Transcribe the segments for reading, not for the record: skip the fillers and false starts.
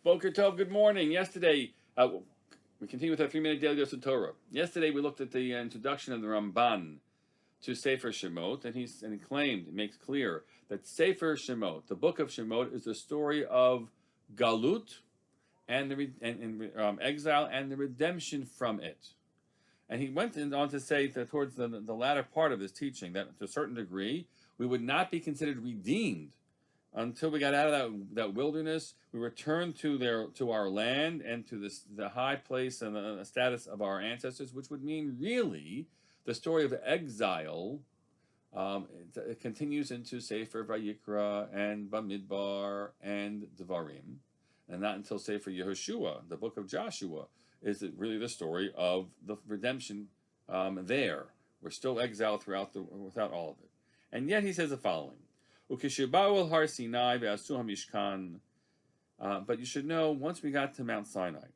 Boker Tov, good morning. Yesterday, we continue with our 3-minute daily dose of Torah. Yesterday, we looked at the introduction of the Ramban to Sefer Shemot, and he claimed, it makes clear, that Sefer Shemot, the book of Shemot, is the story of Galut and exile and the redemption from it. And he went on to say that towards the latter part of his teaching, that to a certain degree, we would not be considered redeemed until we got out of that wilderness. We returned to our land and to the high place and the status of our ancestors, which would mean really the story of exile. It continues into Sefer Vayikra and Bamidbar and Devarim, and not until Sefer Yehoshua, the book of Joshua, is it really the story of the redemption. There, we're still exiled without all of it, and yet he says the following. Ukishibau Har Sinai ve'asu hamishkan. But you should know, once we got to Mount Sinai,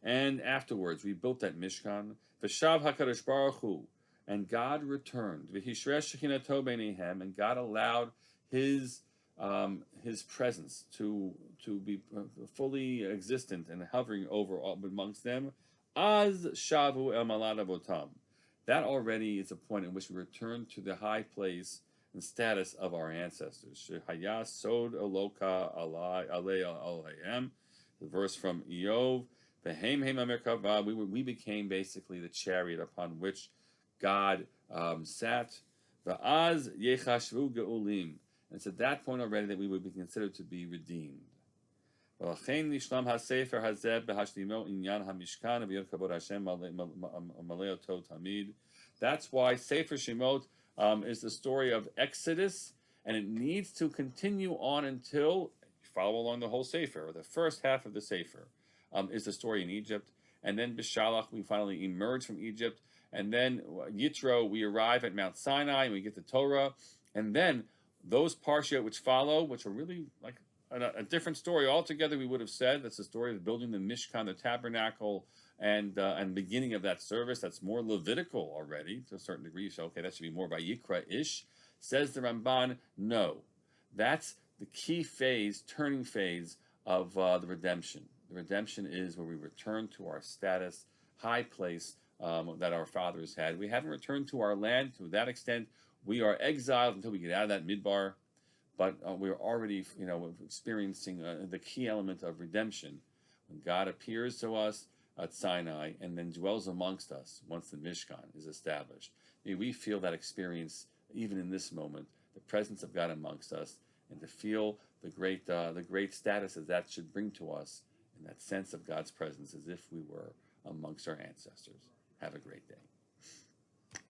and afterwards we built that Mishkan, v'shav HaKadosh Baruch Hu, and God returned, v'hishresh shechinato beinehem, and God allowed His presence to be fully existent and hovering over amongst them. Az shavu el malad avotam. That already is a point in which we return to the high place and status of our ancestors. Shehaya sod eloka alei alayim. The verse from Eov. We became basically the chariot upon which God sat. Va'az yechashvu geulim. And it's at that point already that we would be considered to be redeemed. That's why Sefer Shemot is the story of Exodus, and it needs to continue on until you follow along the whole Sefer. The first half of the Sefer is the story in Egypt, and then Bishalach, we finally emerge from Egypt, and then Yitro, we arrive at Mount Sinai, and we get the Torah, and then those parshiot which follow, which are really like a different story altogether, we would have said. That's the story of building the Mishkan, the tabernacle, and beginning of that service. That's more Levitical already to a certain degree. So, okay, that should be more by Yikra-ish. Says the Ramban, no. That's the key phase, turning phase of the redemption. The redemption is where we return to our status, high place that our fathers had. We haven't returned to our land to that extent. We are exiled until we get out of that midbar. But we're already, experiencing the key element of redemption when God appears to us at Sinai and then dwells amongst us once the Mishkan is established. We feel that experience even in this moment, the presence of God amongst us, and to feel the great status that should bring to us, and that sense of God's presence as if we were amongst our ancestors. Have a great day.